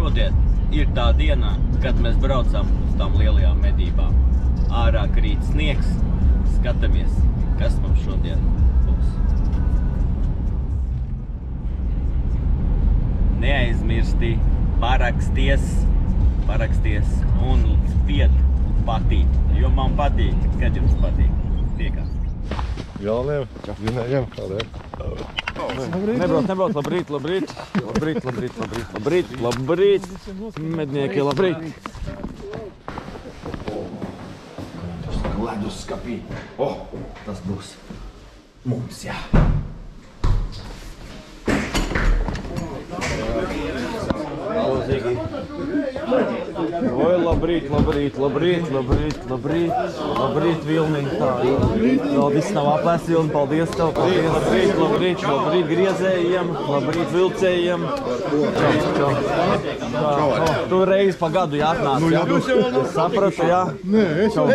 Šodien ir tā diena, kad mēs braucam uz tām lielajām medībām. Ārā krīt sniegs, skatāmies, kas mums šodien būs. Neaizmirsti, paraksties un spied patīk, jo man patīk, kad jums patīk. Tiekās. Jāliem, zinējiem, kādēļ. Nebrauc, labrīt, mednieki, labrīt. Leduskapī. Tas būs mums, jā. Oi, labrīt, Vilni. Vēl viss nav aplēsts, Vilni, paldies tev. Labrīt, griezējiem, labrīt, vilcējiem. Tu reizi pa gadu jāatnāc, jā? Es sapratu, jā? Nē, es jau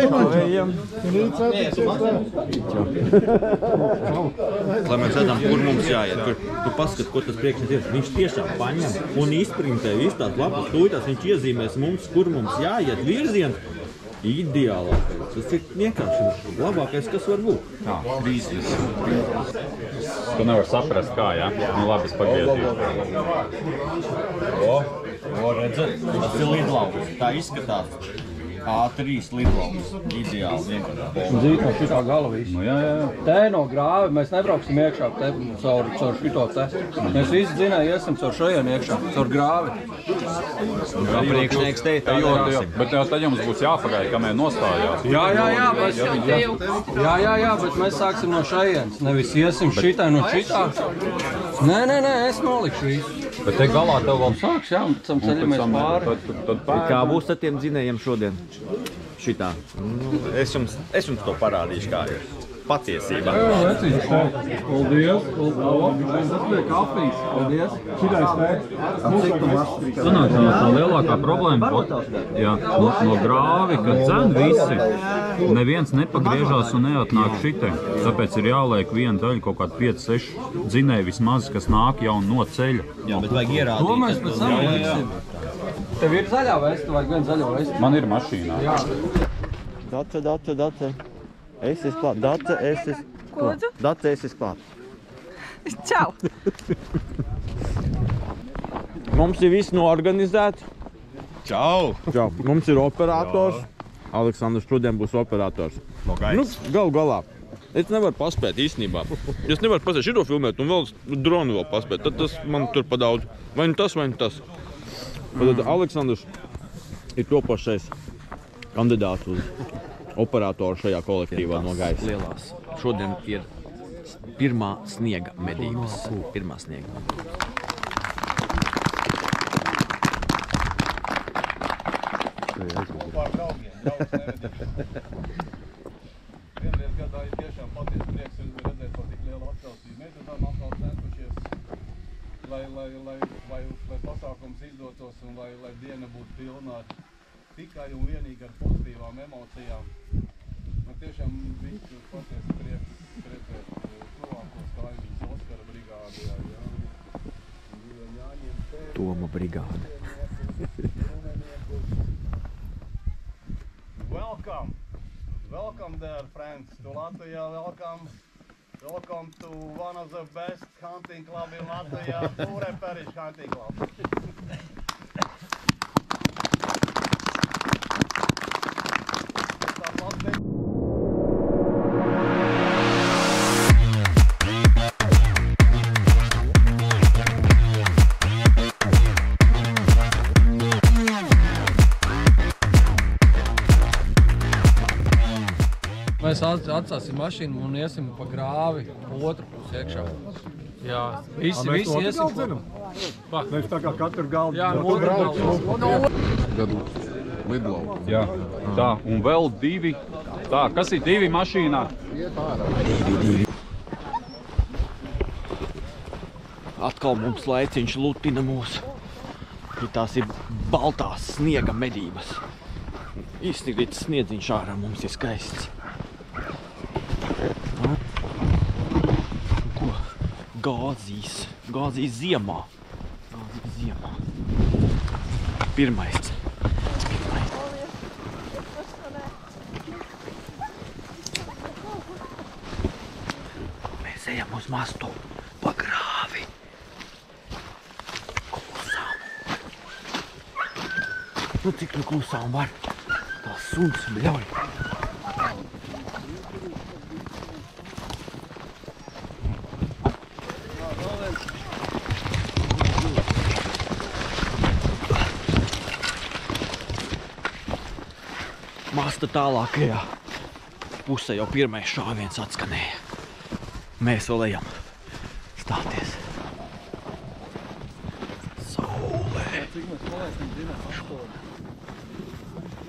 Čau. Lai mēs redzam, kur mums jāiet, tu paskat, ko tas priekšnieks ir. Viņš tiešām paņem un izprintē visu tās lapas tūjtās, viņš iezīmēs mums, kur mums jāiet virziens. Ideālākais. Tas ir vienkārši labākais, kas var būt. Tā, krīzes. Tu nevar saprast, kā, jā? Nu labi, es pagriezīju. Redzat, tas ir lidlaukums. Tā izskatās. A3 lidlaukums. Ideāli vienkārši. Dzīt no šitā gala visu. Nu jā. Te no grāvi, mēs nebrauksim iekšā te caur šito te. Mēs visi dzinēji iesim caur šajien iekšā, caur grāvi. Kā priekšnieks teikt, tā darāsim. Bet tad jums būs jāpagaida, kamēr nostājās. Jā, bet mēs sāksim no šajienes. Nevis iesim šitai no šitā. Nē, es nolikšu visu. Bet te galā tev vēl Sāks, jā, un tam ceļamies pāri. Kā būs ar tiem dzinējiem šodien? Šitā. Es jums to parādīšu, kā ir patiesībā. Vecīši šeit. Paldies. Tas bija kafijas. Paldies. Šitais te. Sanāk, tā lielākā problēma no grāvi, ka dzen visi. Neviens nepagriežās un neatnāk šitai. Tāpēc ir jāliek viena daļa, kaut kādi 5-6 dzinēji vismaz, kas nāk jau no ceļa. Jā, bet vajag ierādīt. To mēs pēc tam liksim. Tev ir zaļā vesta, vajag vien zaļo vestu? Man ir mašīnā. Jā. Dace. Es esmu klāt. Dace, es esmu klāt. Čau! Mums ir viss noorganizēts. Čau! Mums ir operators. Aleksandrs šodien būs operators. Nu, galā. Es nevaru paspēt īstenībā. Es nevaru paspēt šito filmēt un vēl dronu vēl paspēt. Tad tas man tur pa daudz. Vai nu tas. Tad Aleksandrs ir topošais kandidāts uz operatoru šajā kolektīvā no gaisa. Lielās. Šodien ir pirmā sniega medības. Pirmā sniega. Vienreiz gadā ir tiešām patiesi prieks redzēt par tik lielu atsaucību. Mēs esam atkal centušies, lai pasākums izdotos un lai diena būtu pilna tikai un vienīgi ar pozitīvām emocijām. Man tiešām visu patiesi prieks redzēt tuvākos kaimiņus Oskara brigādē. Toma brigāde. Welcome there, friends, to Latvia. Welcome to one of the best hunting club in Latvia, Ture Parish Hunting Club. Mēs atstāsim mašīnu un iesim pa grāvi otru pusi iekšā. Jā, visi iesim. Mēs tā kā katru galdu. Jā, otru galdu. Gadu lidlauku. Jā, tā, un vēl 2. Tā, kas ir 2 mašīnā? Atkal mums laiciņš lutina mūs. Tās ir baltās sniega medības. Īstenībā sniedziņš ārā mums ir skaists. Gāzīs ziemā. pirmais. Mēs ejam uz mastu pa grāvi. Klusām. Nu, cik nu klusām var? Tās suns bļauj. Masta tālākajā pusē jau pirmais šāviens atskanēja. Mēs vēl ejam stāties. Saulē.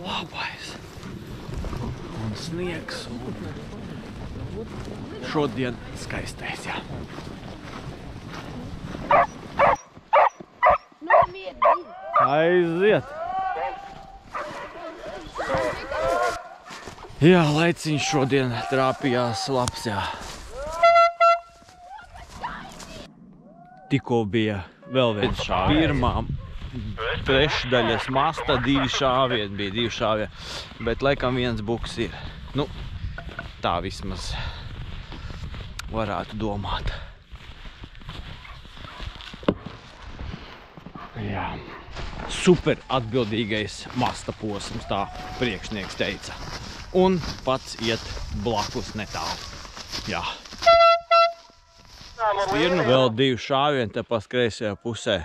Labais. Un sniegs. Šodien skaistais, jā. Aiziet. Jā, laiciņš šodien trāpījās labs, jā. Tikko bija vēl viens šāviens. Pirmā trešdaļas masta, divi šāvieni. Bet laikam viens buks ir. Nu, tā vismaz varētu domāt. Jā. Super atbildīgais masta posms, tā priekšnieks teica. Un pats iet blakus netālu. Jā. Stirnu vēl divi šāvieni te pas kreisajā pusē.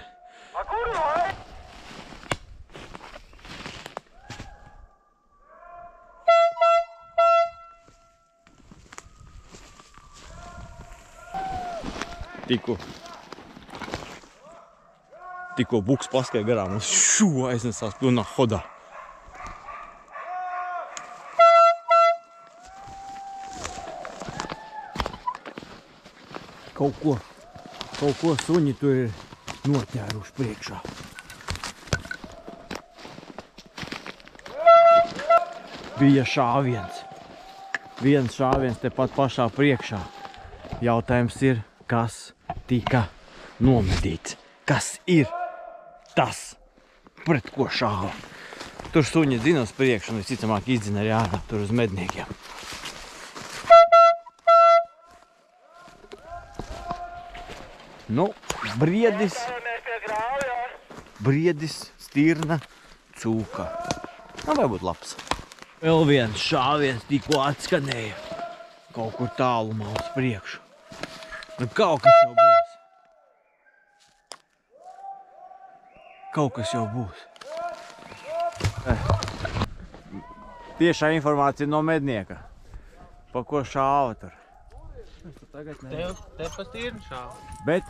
Tikko buks paskaja garām un šū aiznesās pilnā hodā. Kaut ko suņi tur ir noķēruši priekšā. Bija šāviens. Viens šāviens tepat pašā priekšā. Jautājums ir, kas tika nomedīts? Kas ir tas, pret ko šāva? Tur suņi dzina uz priekšu un visticamāk izdzina arī ārā tur uz medniekiem. Nu, briedis, stirna, cūka. Nu, varbūt labs. Vēl viens šāviens tikko atskanēja. Kaut kur tālumā uz priekšu. Nu, kaut kas jau būs. Kaut kas jau būs. Tiešā informācija no mednieka. Pa ko šāva tur? Tev pa stirnu šāva. Bet?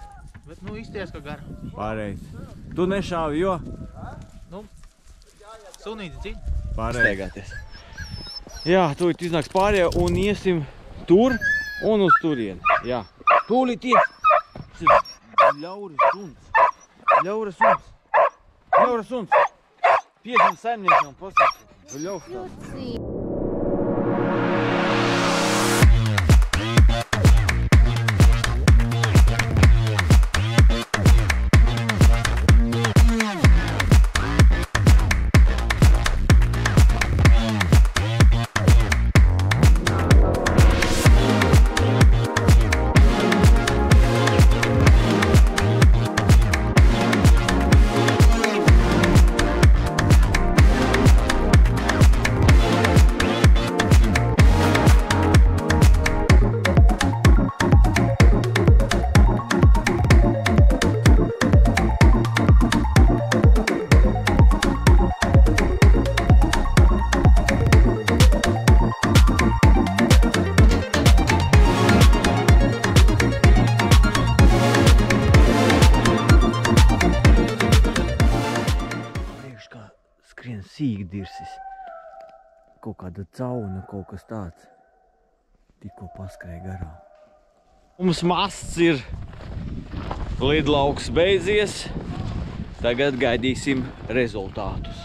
Bet, nu, izties, ka gara. Pareizi. Tu nešāvi, jo? Nu, sunīti dzina. Pareizi. Jā, tūlīt iznāks pārējā un iesim tur un uz turieni. Jā. Tūlīt ies. Ļaura suns. Piezin saimniekam pasaka. Ļaus tā. Sīkdirsis, kaut kāda cauna, kaut kas tāds. Tikko paskrēja garām. Mums masts ir lidlauks beidzies. Tagad gaidīsim rezultātus.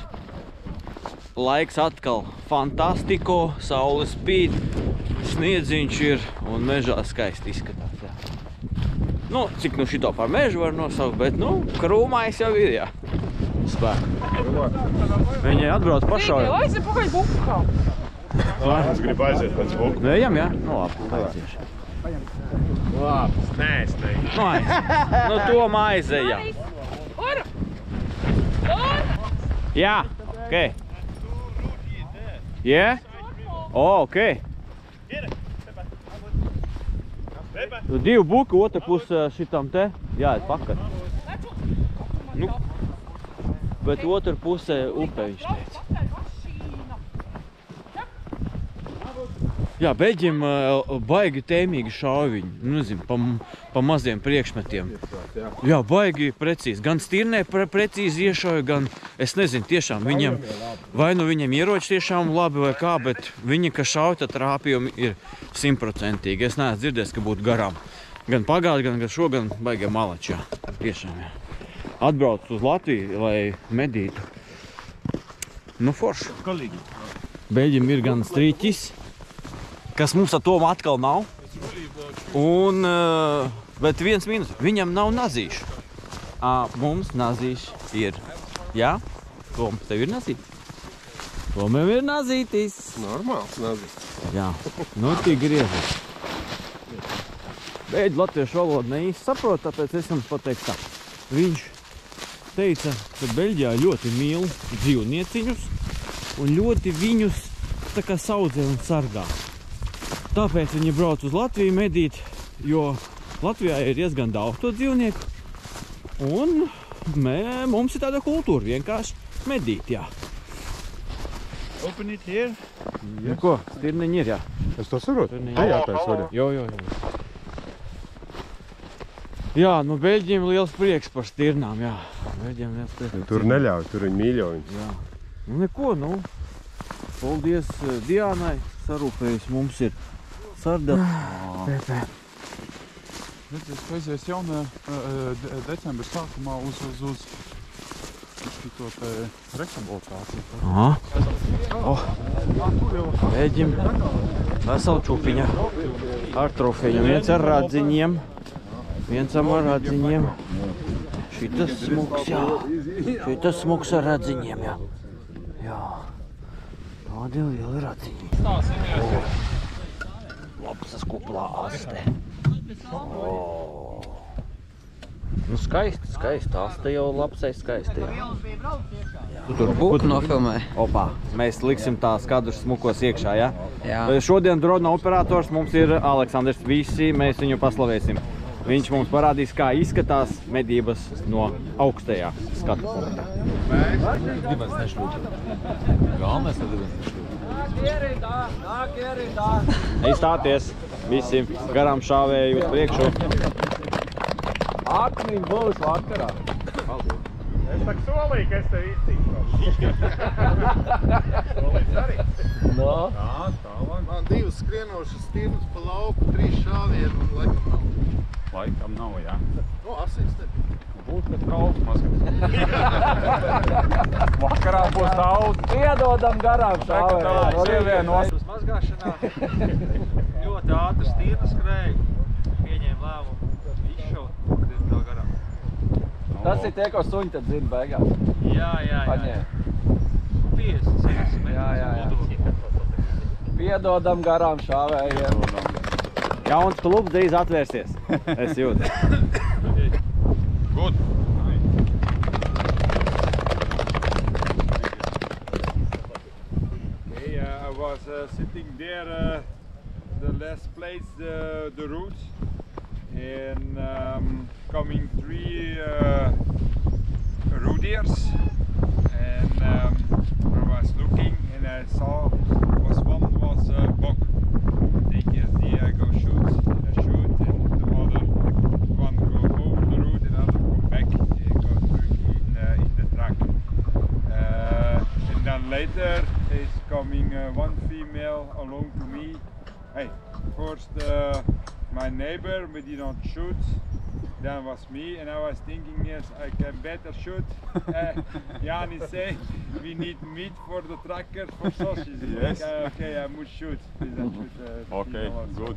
Laiks atkal fantastiko, saule spīd, sniedziņš ir un mežā skaisti izskatās. Jā. Nu, cik nu šito par mežu var nosaukt, bet nu, krūmais jau ir, jā. spēku. Viņi atbrauc pašā. Aiziet pakaļ bukā. Es gribu aiziet pēc buku. Ejam, jā? Nu labi, aiziešu. Labi, nē. Nu aiz. Nu to aizejam. Ur! Jā, ok. Yeah? Oh, ok. Divu buku, otra puse šitam te. Jā, pakaļ. Nu, bet otra puse upe, viņš teica. Jā, beļģiem baigi tēmīgi šauviņi, nezinu, pa maziem priekšmetiem. Jā, baigi precīzi. Gan stirnē precīzi iešauja, gan, es nezinu, tiešām viņam, vai nu viņam ieroči tiešām labi vai kā, bet viņi, ka šauj, tad trāpījumi ir 100%. Es neesmu dzirdējis, ka būtu garām. Gan pagādi, gan šo, gan baigi malači, jā. Tiešām, jā. Atbrauc uz Latviju, lai medītu. Nu, forši. Beļģim ir gan strīķis, kas mums ar tom atkal nav. Un, bet viens mīnus, viņam nav nazīšu. Mums nazīši ir. Jā? Tom, tev ir nazītis? Tomēr ir nazītis. Normāls nazītis. Jā, nu tik griezis. Beļģi latviešu valodu neīsti saprot, tāpēc es jums pateiktu tā. Viņš teica, ka Beļģijā ļoti mīl dzīvnieciņus un ļoti viņus tā kā saudzē un sargā. Tāpēc viņi brauc uz Latviju medīt, jo Latvijā ir diezgan daudz to dzīvnieku. Un mums ir tāda kultūra vienkārši medīt, jā. Open it here. Nu ko, stirniņi ir, jā. Es to saprotu. Te jātais vaļā. Jo. Jā, nu Beļģiem liels prieks par stirnām, jā. Beļģiem liels prieks. Tur neļauj, tur viņi mīļo viņus. Jā. Nu neko, nu. Paldies Diānai, sarūpējis mums ir sardela. Pēpē. Es aizies jaunā decembra sākumā uz šito te rehabilitāciju. Aha. Beļģim vesela čupiņa ar trofeņu. Viens ar radziņiem. Šitas smuks, jā. Šitas smuks ar radziņiem, jā. Jā. Tādi lieli radziņi. Lapsas kuplā aste. Nu skaisti. Aste jau lapsai skaisti, jā. Tu tur Buku nofilmē. Opā, mēs liksim tās kadrus smukos iekšā, jā? Jā. Šodien drona operators mums ir Aleksandrs. Visi mēs viņu paslavēsim. Viņš mums parādīs, kā izskatās medības no augstajā skatu punktā. Gribas nešļūt. Galvenais, ka gribas nešļūt. Izstāties visi garām šāvēji uz priekšu. Akniņ būs vakarā. Es tak solīju, ka es tev izcīšu. Solīts arī. No. Tālāk. Man 2 skrienošas stirnas pa lauku, 3 šāvienu un laikam nav. Laikam nav, jā. Nu, asins nebija. Būs pēc trauksmas. Vakarā būs daudz. Iedodam garām šāvēju. Sievienos. Mazgāšanā ļoti ātri stirna skrēja. Pieņēma lēmumu izšaut, kad ir vēl garām. Tas ir tie, ko suņi tad zina beigās. Jā. Paņēma. 50 cm. Jā. Piedodam garām šāvējiem. Jauns klubs drīz atvērsies. Es jūtu. Good. Okay, I was sitting there, the last place, the route, and coming 3 roadiers, and I was looking and I saw one was a buck. They go shoot, and the other one go over the road and other come back and go in the truck. And then later is coming one female along to me. Hey, first my neighbor, but he don't shoot. Then was me, and I was thinking, yes, I can better shoot. Jani say, we need meat for the trackers for sausages. Yes. Okay, I must shoot. Okay, good.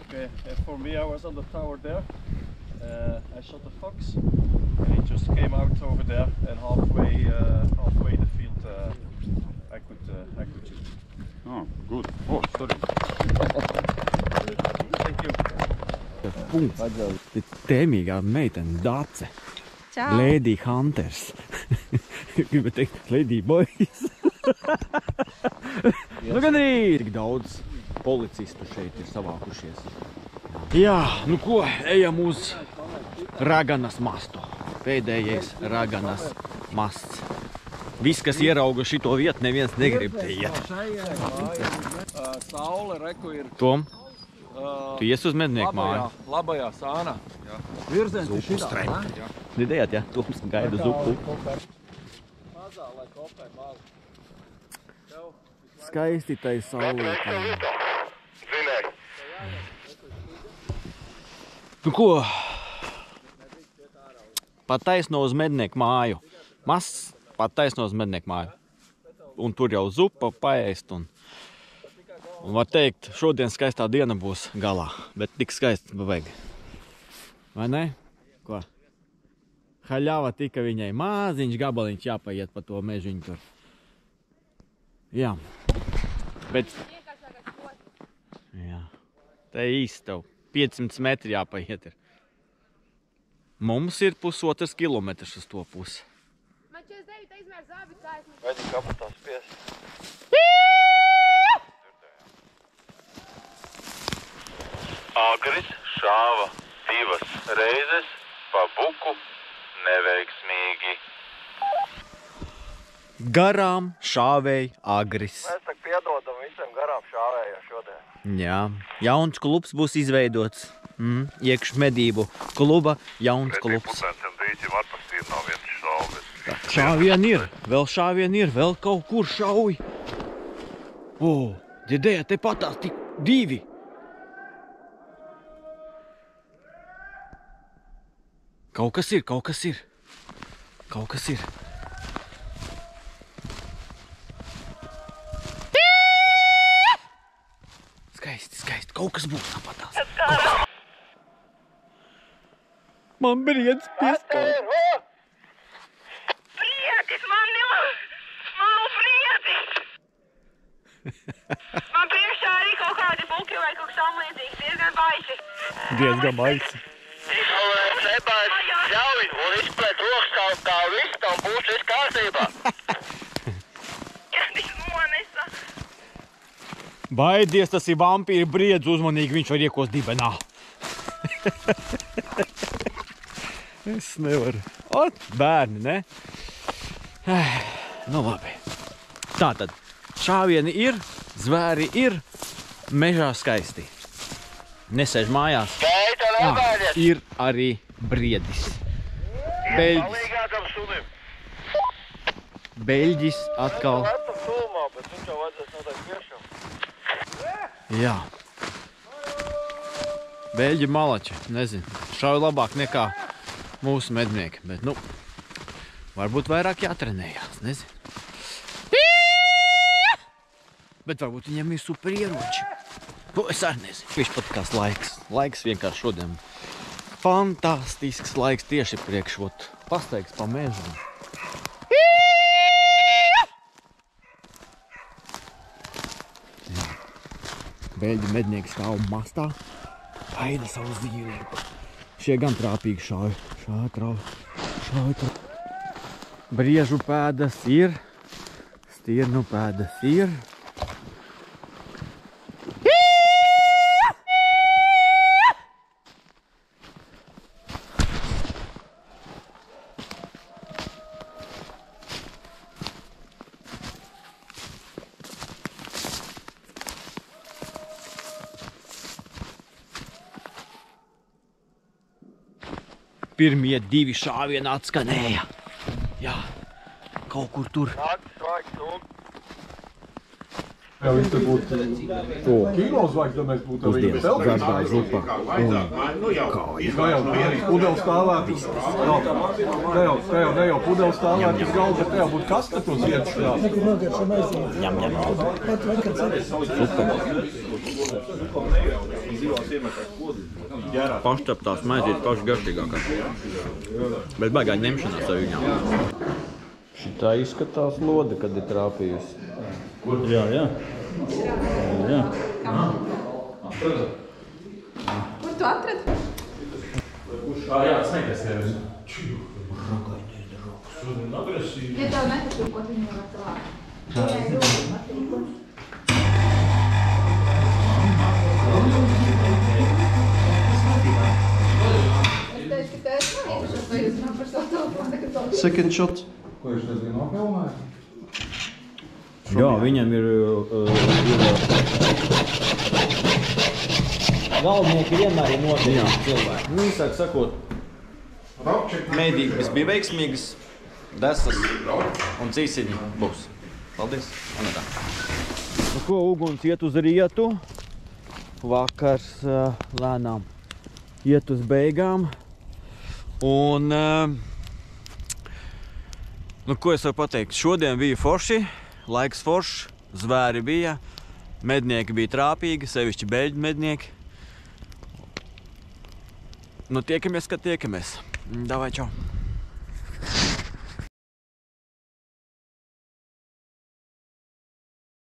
Okay, for me, I was on the tower there. I shot a fox, and he just came out over there, and halfway the field I could shoot. Oh, good. Oh, sorry. Thank you. Punkts. Tēmīgā meitene Dace. Čau. Lady Hunters. Gribu teikt, Lady Boys. Nu gan arī tik daudz policistu šeit ir savākušies. Jā, nu ko, ejam uz Raganas mastu. Pēdējais Raganas masts. Viss, kas ierauga šito vietu, neviens negrib te iet. Saule, reku ir. Tom, tu ies uz mednieku māju? Labajā sānā. Virziens ir šitā, ne? Lidējāt, jā? Toms gaida zupu. Mazā, lai kopē malu. Skaisti tai saulētā. Nu ko? Pat taisno uz mednieku māju. Masts pat taisno uz mednieku māju. Un tur jau zupa paēst. Un var teikt, šodien skaistā diena būs galā. Bet tik skaisti vajag. Vai ne? Ko? Haļava tika viņai māziņš gabaliņš jāpaiet pa to mežiņu tur. Jā. Bet... Jā. Te īsti tev 500 metri jāpaiet ir. Mums ir 1,5 kilometrs uz to pusi. Man 49 izmēr zābi taisni. Vai tik kapatās pies? Agris šāva 2 reizes pa buku neveiksmīgi. Garām šāvēja Agris. Mēs tak piedodam visiem garām šāvējiem šodien. Jā, jauns klubs būs izveidots. Iekšmedību kluba jauns klubs. Šāvien ir, vēl kaut kur šauj. O, dzirdēja, te patās tik 2. Kaut kas ir. Skaisti, kaut kas būs tāpatās. Man briedz pieskāt. Priedis, man nav priedis. Man priekšā arī kaut kādi buki vai kaut kas samlīdzīgs, diezgan baisi. Nebaidz, ļauj un izplēt rokas kā viss, tam būs viss kārtībā. Baidies, tas ir vampīri briedz, uzmanīgi viņš var iekos dibenā. Es nevaru. Ot, bērni, ne? Nu labi. Tātad, šāvieni ir, zvēri ir, mežā skaisti. Nesēž mājās. Ir arī briedis. Beļģis atkal. Jā. Beļģi malači, nezinu. Šauj labāk nekā mūsu mednieki, bet nu, varbūt vairāk jātrenējās, nezinu. Bet varbūt viņam ir superieroči. Es arī nezinu. Viņš pat kāds laiks. Laiks vienkārši šodien. Fantastisks laiks tieši priekšot. Pasteigs pa mežu. Beļģi mednieki stāv mastā. Gaida savu zīlību. Šie gan trāpīgi šauj. Šauj. Briežu pēdas ir. Stirnu pēdas ir. Pirmie 2 šāvieni atskanēja. Jā, kaut kur tur. Ja viņš te būtu kilos vajag, tad mēs būtu arī Gardā zupa un kāja. Tā jau pudeles stāvēt. Tā jau ne jau pudeles stāvēt uz galda, bet tā jau būtu kastetos iet šā. Ņem. Super. Paštaptās maizīt paši garšīgākā. Bet baigā ņemšanās ar viņām. Šitā izskatās lode, kad ir trāpījusi. Jā. Kur tu atradi? Jā, tas nekas tev. Ja tev nepatīk, ko viņi var klāt. Viņai ļoti patīk. Es teicu, ka tev nevienšos, vai jūs man par savu telefonu, ka tev... Second shot. Ko viņš tas bija nopelnājis? Jā, viņam ir... Galvenieki vienmēr ir noteikti cilvēki. Īsāk sakot, mēdīgas bija veiksmīgas, desas un cīsiņi būs. Paldies! Nu ko, uguns iet uz rietu. Vakars lēnām iet uz beigām. Un, nu, ko es varu pateikt? Šodien bija forši, laiks foršs, zvēri bija, mednieki bija trāpīgi, sevišķi beļģu mednieki. Nu, tiekamies, kad tiekamies. Davai, čau!